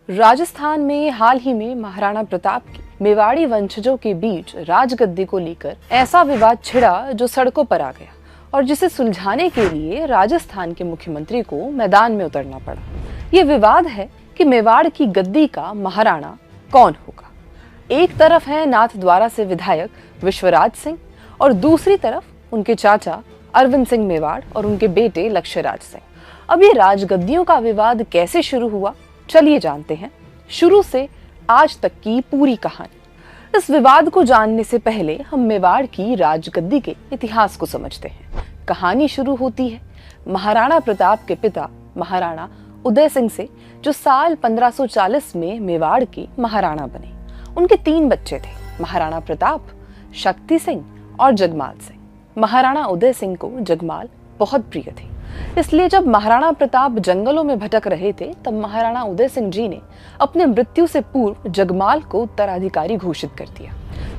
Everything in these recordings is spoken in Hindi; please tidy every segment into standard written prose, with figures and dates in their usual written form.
राजस्थान में हाल ही में महाराणा प्रताप की मेवाड़ी वंशजों के बीच राजगद्दी को लेकर ऐसा विवाद छिड़ा जो सड़कों पर आ गया और जिसे सुलझाने के लिए राजस्थान के मुख्यमंत्री को मैदान में उतरना पड़ा। ये विवाद है कि मेवाड़ की गद्दी का महाराणा कौन होगा। एक तरफ है नाथद्वारा से विधायक विश्वराज सिंह और दूसरी तरफ उनके चाचा अरविंद सिंह मेवाड़ और उनके बेटे लक्ष्यराज सिंह। अब ये राजगद्दियों का विवाद कैसे शुरू हुआ, चलिए जानते हैं शुरू से आज तक की पूरी कहानी। इस विवाद को जानने से पहले हम मेवाड़ की राजगद्दी के इतिहास को समझते हैं। कहानी शुरू होती है महाराणा प्रताप के पिता महाराणा उदय सिंह से, जो साल 1540 में मेवाड़ के महाराणा बने। उनके 3 बच्चे थे, महाराणा प्रताप, शक्ति सिंह और जगमाल सिंह। महाराणा उदय सिंह को जगमाल बहुत प्रिय थे, इसलिए जब महाराणा प्रताप जंगलों में भटक रहे थे तब महाराणा उदय सिंह जी ने अपने मृत्यु से पूर्व जगमाल को उत्तराधिकारी घोषित कर दिया।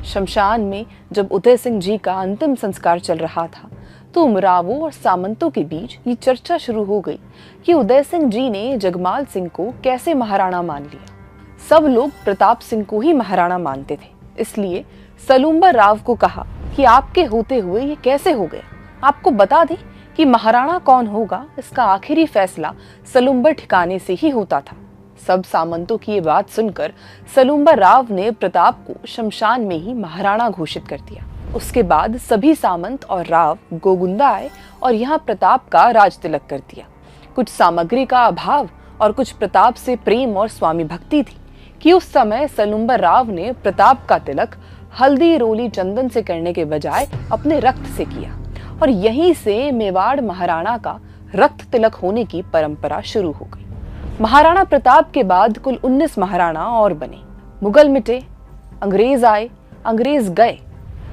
शमशान में जब उदय सिंह जी का अंतिम संस्कार चल रहा था तो उमरावों और सामंतों के बीच ये चर्चा शुरू हो गई कि उदय सिंह जी ने जगमाल सिंह को कैसे महाराणा मान लिया। सब लोग प्रताप सिंह को ही महाराणा मानते थे, इसलिए सलूम्बर राव को कहा कि आपके होते हुए ये कैसे हो गया। आपको बता दें कि महाराणा कौन होगा, इसका आखिरी फैसला सलूम्बर ठिकाने से ही होता था। सब सामंतों की ये बात सुनकर सलूम्बर राव ने प्रताप को शमशान में ही महाराणा घोषित कर दिया। उसके बाद सभी सामंत और राव गोगुंदा आए और यहाँ प्रताप का राज तिलक कर दिया। कुछ सामग्री का अभाव और कुछ प्रताप से प्रेम और स्वामी भक्ति थी कि उस समय सलूम्बर राव ने प्रताप का तिलक हल्दी रोली चंदन से करने के बजाय अपने रक्त से किया और यहीं से मेवाड़ महाराणा का रक्त तिलक होने की परंपरा शुरू हो गई। महाराणा प्रताप के बाद कुल 19 महाराणा और बने। मुगल मिटे, अंग्रेज आए, अंग्रेज गए।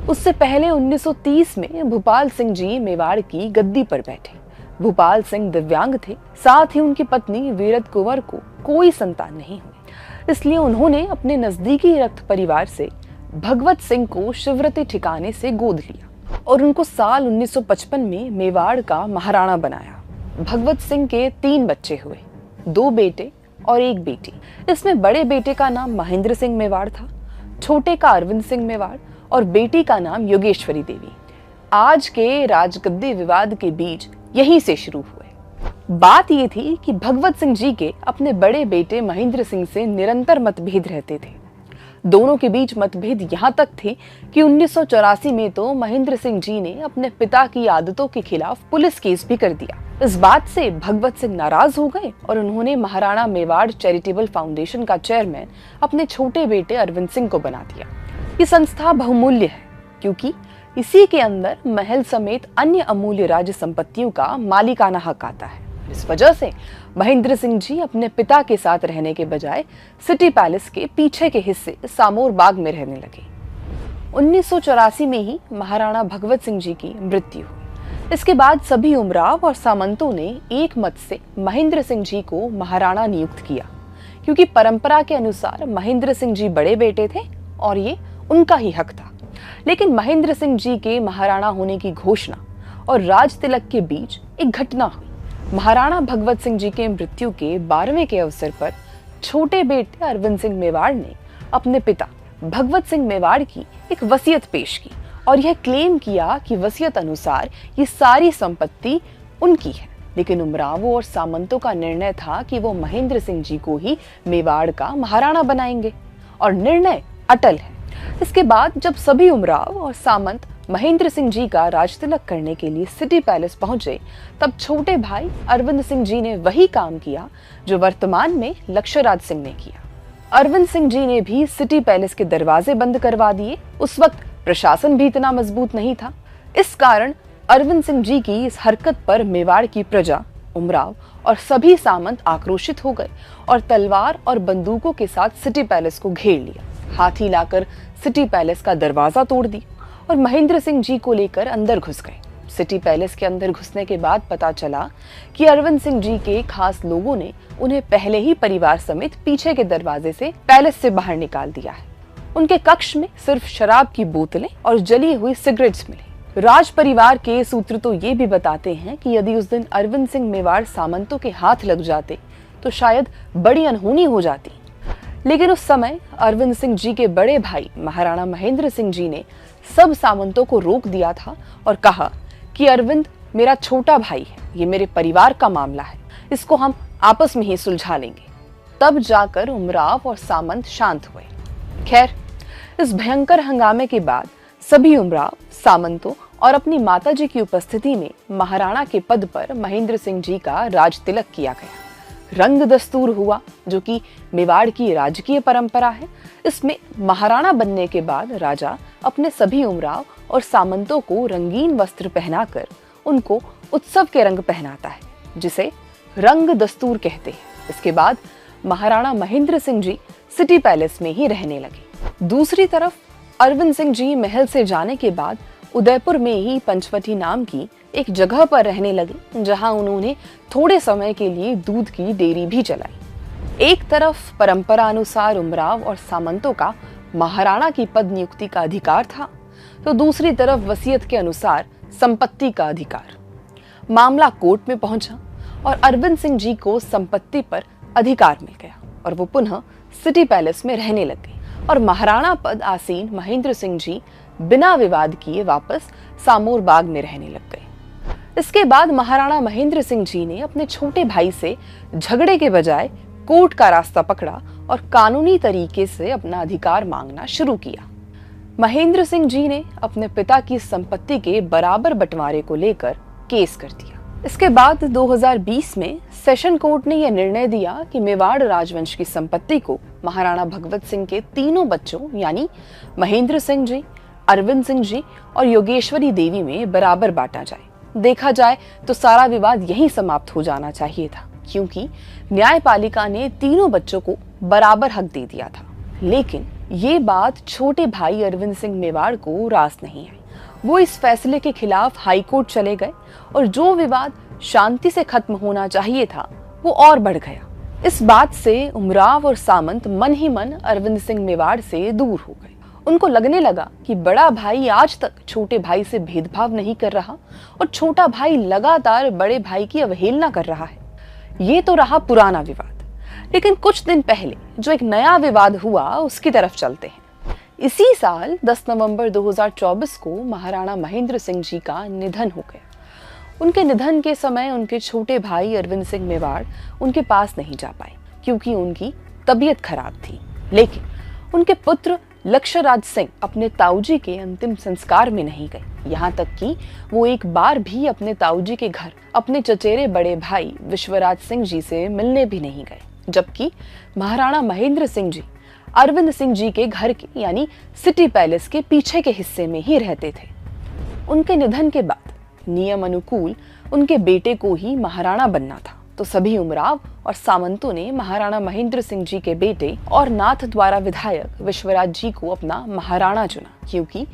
उससे पहले 1930 में भूपाल सिंह जी मेवाड़ की गद्दी पर बैठे। भूपाल सिंह दिव्यांग थे, साथ ही उनकी पत्नी वीरत कुंवर को कोई संतान नहीं हुई, इसलिए उन्होंने अपने नजदीकी रक्त परिवार से भगवत सिंह को शिवरती ठिकाने से गोद लिया और उनको साल 1955 में मेवाड़ का महाराणा बनाया। भगवत सिंह के 3 बच्चे हुए, 2 बेटे और 1 बेटी। इसमें बड़े बेटे का नाम महेंद्र सिंह मेवाड़ था, छोटे का अरविंद सिंह मेवाड़ और बेटी का नाम योगेश्वरी देवी। आज के राजगद्दी विवाद के बीज यहीं से शुरू हुए। बात ये थी कि भगवत सिंह जी के अपने बड़े बेटे महेंद्र सिंह से निरंतर मतभेद रहते थे। दोनों के बीच मतभेद यहाँ तक थे कि 1984 में तो महेंद्र सिंह जी ने अपने पिता की आदतों के खिलाफ पुलिस केस भी कर दिया। इस बात से भगवत सिंह नाराज हो गए और उन्होंने महाराणा मेवाड़ चैरिटेबल फाउंडेशन का चेयरमैन अपने छोटे बेटे अरविंद सिंह को बना दिया। ये संस्था बहुमूल्य है क्योंकि इसी के अंदर महल समेत अन्य अमूल्य राज्य संपत्तियों का मालिकाना हक आता है। इस वजह से महेंद्र सिंह जी अपने पिता के साथ रहने के बजाय सिटी पैलेस के पीछे के हिस्से सामोर बाग में रहने लगे। 1984 में ही महाराणा भगवत सिंह जी की मृत्यु हुई। इसके बाद सभी उमराव और सामंतों ने एक मत से महेंद्र सिंह जी को महाराणा नियुक्त किया, क्योंकि परंपरा के अनुसार महेंद्र सिंह जी बड़े बेटे थे और ये उनका ही हक था। लेकिन महेंद्र सिंह जी के महाराणा होने की घोषणा और राज तिलक के बीच एक घटना हुई। महाराणा भगवत सिंह जी के मृत्यु के 12वें के अवसर पर छोटे बेटे अरविंद सिंह मेवाड़ ने अपने पिता भगवत सिंह मेवाड़ की एक वसीयत पेश की और यह क्लेम किया कि वसीयत अनुसार ये सारी संपत्ति उनकी है। लेकिन उमरावों और सामंतों का निर्णय था कि वो महेंद्र सिंह जी को ही मेवाड़ का महाराणा बनाएंगे और निर्णय अटल है। इसके बाद जब सभी उमराव और सामंत महेंद्र सिंह जी का राज तिलक करने के लिए सिटी पैलेस पहुंचे, तब छोटे भाई अरविंद सिंह जी ने वही काम किया जो वर्तमान में लक्ष्यराज सिंह ने किया। अरविंद सिंह जी ने भी सिटी पैलेस के दरवाजे बंद करवा दिए। उस वक्त प्रशासन भी इतना मजबूत नहीं था। इस कारण अरविंद सिंह जी की इस हरकत पर मेवाड़ की प्रजा, उमराव और सभी सामंत आक्रोशित हो गए और तलवार और बंदूकों के साथ सिटी पैलेस को घेर लिया। हाथी लाकर सिटी पैलेस का दरवाजा तोड़ दिया और महेंद्र सिंह जी को लेकर अंदर घुस गए। सिटी पैलेस के अंदर घुसने के बाद पता चला कि अरविंद सिंह जी के खास लोगों ने उन्हें पहले ही परिवार समेत पीछे के दरवाजे से पैलेस से बाहर निकाल दिया है। उनके कक्ष में सिर्फ शराब की बोतलें और जली हुई सिगरेट्स मिली। राज परिवार के सूत्र तो ये भी बताते हैं कि यदि उस दिन अरविंद सिंह मेवाड़ सामंतों के हाथ लग जाते तो शायद बड़ी अनहोनी हो जाती। लेकिन उस समय अरविंद सिंह जी के बड़े भाई महाराणा महेंद्र सिंह जी ने सब सामंतों को रोक दिया था और कहा कि अरविंद मेरा छोटा भाई है, ये मेरे परिवार का मामला है, इसको हम आपस में ही सुलझा लेंगे। तब जाकर उमराव और सामंत शांत हुए। खैर, इस भयंकर हंगामे के बाद सभी उमराव, सामंतों और अपनी माताजी की उपस्थिति में महाराणा के पद पर महेंद्र सिंह जी का राज तिलक किया गया। रंग दस्तूर हुआ, जो कि मेवाड़ की राजकीय परंपरा है। इसमें महाराणा बनने के बाद राजा अपने सभी उमराव और सामंतों को रंगीन वस्त्र पहनाकर उनको उत्सव के रंग पहनाता है, जिसे रंग दस्तूर कहते हैं। इसके बाद महाराणा महेंद्र सिंह जी सिटी पैलेस में ही रहने लगे। दूसरी तरफ अरविंद सिंह जी महल से जाने के बाद उदयपुर में ही पंचवटी नाम की एक जगह पर रहने लगे, जहां उन्होंने थोड़े समय के लिए दूध की डेयरी भी चलाई। एक तरफ परंपरा अनुसार उमराव और सामंतों का महाराणा की पद नियुक्ति का अधिकार था, तो दूसरी तरफ वसीयत के अनुसार संपत्ति का अधिकार। मामला कोर्ट में पहुंचा और अरविंद सिंह जी को संपत्ति पर अधिकार मिल गया और वो पुनः सिटी पैलेस में रहने लग गए और महाराणा पद आसीन महेंद्र सिंह जी बिना विवाद किए वापस सामोर बाग में रहने लग गए। इसके बाद महाराणा महेंद्र सिंह जी ने अपने छोटे भाई से झगड़े के बजाय कोर्ट का रास्ता पकड़ा और कानूनी तरीके से अपना अधिकार मांगना शुरू किया। महेंद्र सिंह जी ने अपने पिता की संपत्ति के बराबर बंटवारे को लेकर केस कर दिया। इसके बाद 2020 में सेशन कोर्ट ने यह निर्णय दिया कि मेवाड़ राजवंश की संपत्ति को महाराणा भगवत सिंह के तीनों बच्चों यानी महेंद्र सिंह जी, अरविंद सिंह जी और योगेश्वरी देवी में बराबर बांटा जाए। देखा जाए तो सारा विवाद यहीं समाप्त हो जाना चाहिए था, क्योंकि न्यायपालिका ने तीनों बच्चों को बराबर हक दे दिया था। लेकिन ये बात छोटे भाई अरविंद सिंह मेवाड़ को रास नहीं आई। वो इस फैसले के खिलाफ हाई कोर्ट चले गए और जो विवाद शांति से खत्म होना चाहिए था वो और बढ़ गया। इस बात से उमराव और सामंत मन ही मन अरविंद सिंह मेवाड़ से दूर हो गए। उनको लगने लगा कि बड़ा भाई आज तक छोटे भाई से भेदभाव नहीं कर रहा और छोटा भाई लगातार बड़े भाई की अवहेलना कर रहा है। ये तो रहा पुराना विवाद, लेकिन कुछ दिन पहले जो एक नया विवाद हुआ उसकी तरफ चलते हैं। इसी साल 10 नवंबर 2024 को महाराणा महेंद्र सिंह जी का निधन हो गया। उनके निधन के समय उनके छोटे भाई अरविंद सिंह मेवाड़ उनके पास नहीं जा पाए, क्योंकि उनकी तबीयत खराब थी। लेकिन उनके पुत्र लक्ष्यराज सिंह अपने ताऊजी के अंतिम संस्कार में नहीं गए। यहाँ तक कि वो एक बार भी अपने ताऊजी के घर अपने चचेरे बड़े भाई विश्वराज सिंह जी से मिलने भी नहीं गए, जबकि महाराणा महेंद्र सिंह जी अरविंद सिंह जी के घर के यानी सिटी पैलेस के पीछे के हिस्से में ही रहते थे। उनके निधन के बाद नियम अनुकूल उनके बेटे को ही महाराणा बनना था, तो सभी उमराव और सामंतों ने महाराणा महेंद्र सिंह जी के बेटे और नाथ द्वारा विधायक विश्वराज जी को अपना महाराणा चुना, क्योंकि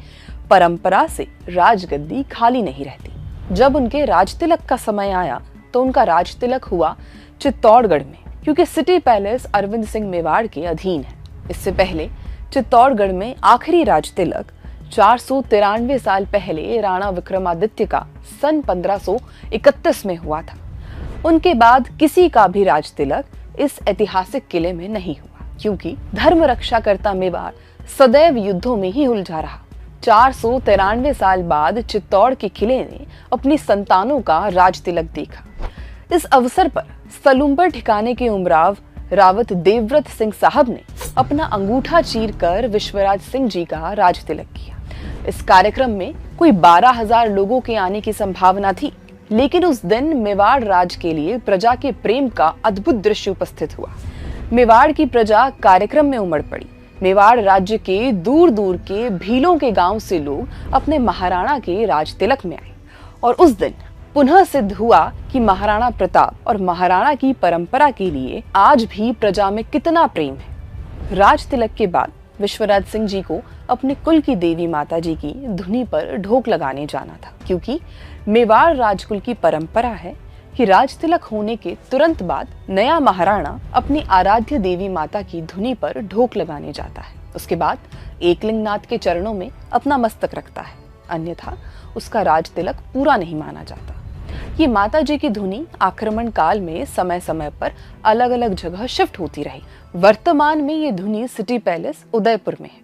परंपरा से राजगद्दी खाली नहीं रहती। जब उनके राजतिलक का समय आया तो उनका राजतिलक हुआ चित्तौड़गढ़ में, क्योंकि सिटी पैलेस अरविंद सिंह मेवाड़ के अधीन है। इससे पहले चित्तौड़गढ़ में आखिरी राजतिलक 493 साल पहले राणा विक्रमादित्य का सन 1531 में हुआ था। उनके बाद किसी का भी राजतिलक इस ऐतिहासिक किले में नहीं हुआ, क्योंकि धर्म रक्षा करता मेवाड़ सदैव युद्धों में ही उलझा रहा। 493 साल बाद चित्तौड़ के किले ने अपनी संतानों का राजतिलक देखा। इस अवसर पर सलूम्बर ठिकाने के उमराव रावत देवव्रत सिंह साहब ने अपना अंगूठा चीरकर विश्वराज सिंह जी का राजतिलक किया। इस कार्यक्रम में कोई 12,000 लोगों के आने की संभावना थी, लेकिन उस दिन मेवाड़ राज के लिए प्रजा के प्रेम का अद्भुत दृश्य उपस्थित हुआ। मेवाड़ की प्रजा कार्यक्रम में उमड़ पड़ी। मेवाड़ राज्य के दूर दूर के भीलों के गांव से लोग अपने महाराणा के राजतिलक में आए और उस दिन पुनः सिद्ध हुआ कि महाराणा प्रताप और महाराणा की परंपरा के लिए आज भी प्रजा में कितना प्रेम है। राजतिलक के बाद विश्वराज सिंह जी को अपने कुल की देवी माता जी की धुनी पर ढोक लगाने जाना था, क्योंकि मेवाड़ राजकुल की परंपरा है कि राजतिलक होने के तुरंत बाद नया महाराणा अपनी आराध्य देवी माता की धुनी पर ढोक लगाने जाता है। उसके बाद एकलिंगनाथ के चरणों में अपना मस्तक रखता है, अन्यथा उसका राजतिलक पूरा नहीं माना जाता। ये माता जी की धुनी आक्रमण काल में समय समय पर अलग अलग जगह शिफ्ट होती रही। वर्तमान में ये धुनी सिटी पैलेस उदयपुर में है,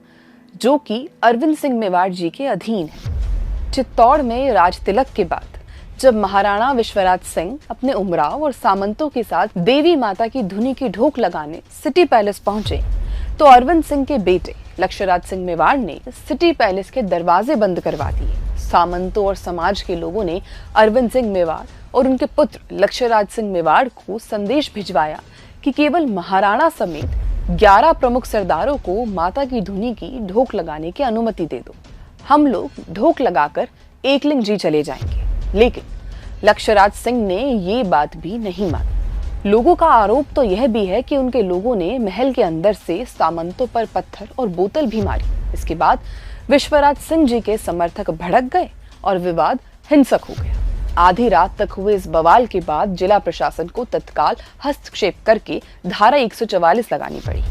जो कि अरविंद सिंह मेवाड़ जी के अधीन है। चित्तौड़ में राज तिलक के बाद जब महाराणा विश्वराज सिंह अपने उमराव और सामंतों के साथ देवी माता की धुनी की ढोक लगाने सिटी पैलेस पहुंचे, तो अरविंद सिंह के बेटे लक्ष्यराज सिंह मेवाड़ ने सिटी पैलेस के दरवाजे बंद करवा दिए। सामंतों और समाज के लोगों ने अरविंद सिंह मेवाड़ और उनके पुत्र लक्ष्यराज सिंह मेवाड़ को संदेश भिजवाया कि केवल महाराणा समेत 11 प्रमुख सरदारों को माता की धुनी की ढोक लगाने की अनुमति दे दो। हम लोग ढोक लगाकर एकलिंग जी चले जाएंगे। लेकिन लक्ष्यराज सिंह ने ये बात भी नहीं मानी। लोगों का आरोप तो यह भी है कि उनके लोगों ने महल के अंदर से सामंतों पर पत्थर और बोतल भी मारी। इसके बाद विश्वराज सिंह जी के समर्थक भड़क गए और विवाद हिंसक हो गया। आधी रात तक हुए इस बवाल के बाद जिला प्रशासन को तत्काल हस्तक्षेप करके धारा 144 लगानी पड़ी।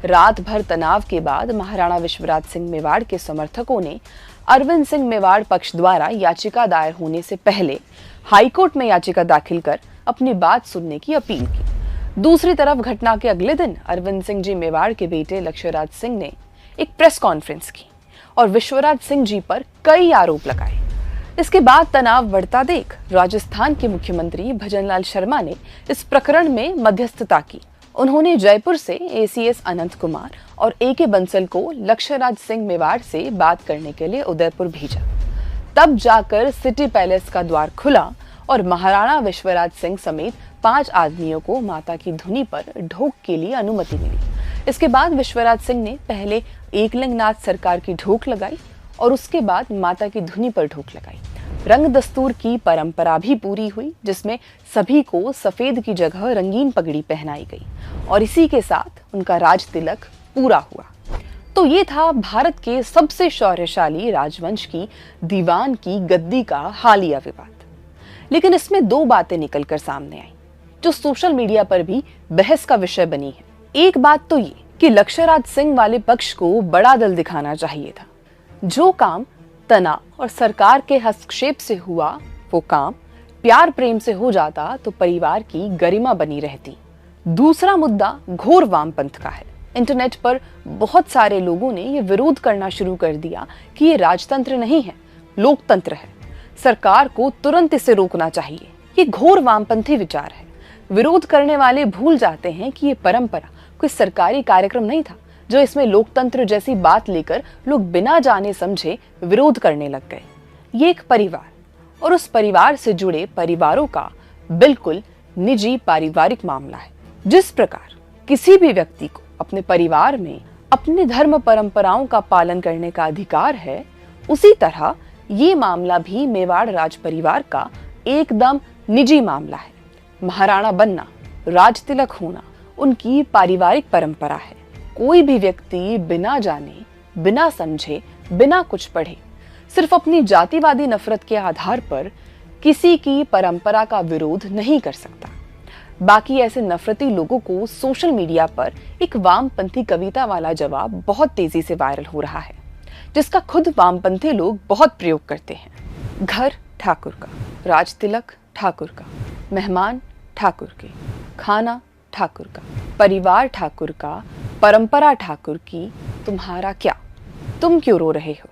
रात भर तनाव के बाद महाराणा विश्वराज सिंह मेवाड़ के समर्थकों ने अरविंद सिंह मेवाड़ पक्ष द्वारा याचिका दायर होने से पहले हाईकोर्ट में याचिका दाखिल कर अपनी बात सुनने की अपील की। दूसरी तरफ घटना के अगले दिन अरविंद सिंह जी मेवाड़ के बेटे लक्ष्यराज सिंह ने एक प्रेस कॉन्फ्रेंस की और विश्वराज सिंह जी पर कई आरोप लगाए। इसके बाद तनाव बढ़ता देख राजस्थान के मुख्यमंत्री भजनलाल शर्मा ने इस प्रकरण में मध्यस्थता की। उन्होंने जयपुर से एसीएस अनंत कुमार और एके बंसल को लक्ष्यराज सिंह मेवाड़ से बात करने के लिए उदयपुर भेजा। तब जाकर सिटी पैलेस का द्वार खुला और महाराणा विश्वराज सिंह समेत 5 आदमियों को माता की धुनी पर ढोक के लिए अनुमति मिली। इसके बाद विश्वराज सिंह ने पहले एकलिंगनाथ सरकार की ढोक लगाई और उसके बाद माता की धुनी पर ढोक लगाई। रंग दस्तूर की परंपरा भी पूरी हुई, जिसमें सभी को सफेद की जगह रंगीन पगड़ी पहनाई गई और इसी के साथ उनका राज तिलक पूरा हुआ। तो ये था भारत के सबसे शौर्यशाली राजवंश की दीवान की गद्दी का हालिया विवाद। लेकिन इसमें 2 बातें निकलकर सामने आई जो सोशल मीडिया पर भी बहस का विषय बनी है। एक बात तो ये कि लक्ष्यराज सिंह वाले पक्ष को बड़ा दल दिखाना चाहिए था। जो काम तनाव और सरकार के हस्तक्षेप से हुआ, वो काम प्यार प्रेम से हो जाता तो परिवार की गरिमा बनी रहती। दूसरा मुद्दा घोर वामपंथ का है। इंटरनेट पर बहुत सारे लोगों ने ये विरोध करना शुरू कर दिया कि ये राजतंत्र नहीं है, लोकतंत्र है, सरकार को तुरंत इसे रोकना चाहिए। ये घोर वामपंथी विचार है। विरोध करने वाले भूल जाते हैं कि ये परंपरा कोई सरकारी कार्यक्रम नहीं था, जो इसमें लोकतंत्र जैसी बात लेकर लोग बिना जाने समझे विरोध करने लग गए। ये एक परिवार और उस परिवार से जुड़े परिवारों का बिल्कुल निजी पारिवारिक मामला है। जिस प्रकार किसी भी व्यक्ति को अपने परिवार में अपने धर्म परंपराओं का पालन करने का अधिकार है, उसी तरह ये मामला भी मेवाड़ राज परिवार का एकदम निजी मामला है। महाराणा बनना, राज तिलक होना उनकी पारिवारिक परंपरा है। कोई भी व्यक्ति बिना जाने, बिना समझे, बिना कुछ पढ़े सिर्फ अपनी जातिवादी नफरत के आधार पर किसी की परंपरा का विरोध नहीं कर सकता। बाकी ऐसे नफरती लोगों को सोशल मीडिया पर एक वामपंथी कविता वाला जवाब बहुत तेजी से वायरल हो रहा है, जिसका खुद वामपंथी लोग बहुत प्रयोग करते हैं। घर ठाकुर का, राज तिलक ठाकुर का, मेहमान ठाकुर के, खाना ठाकुर का, परिवार ठाकुर का, परंपरा ठाकुर की, तुम्हारा क्या? तुम क्यों रो रहे हो?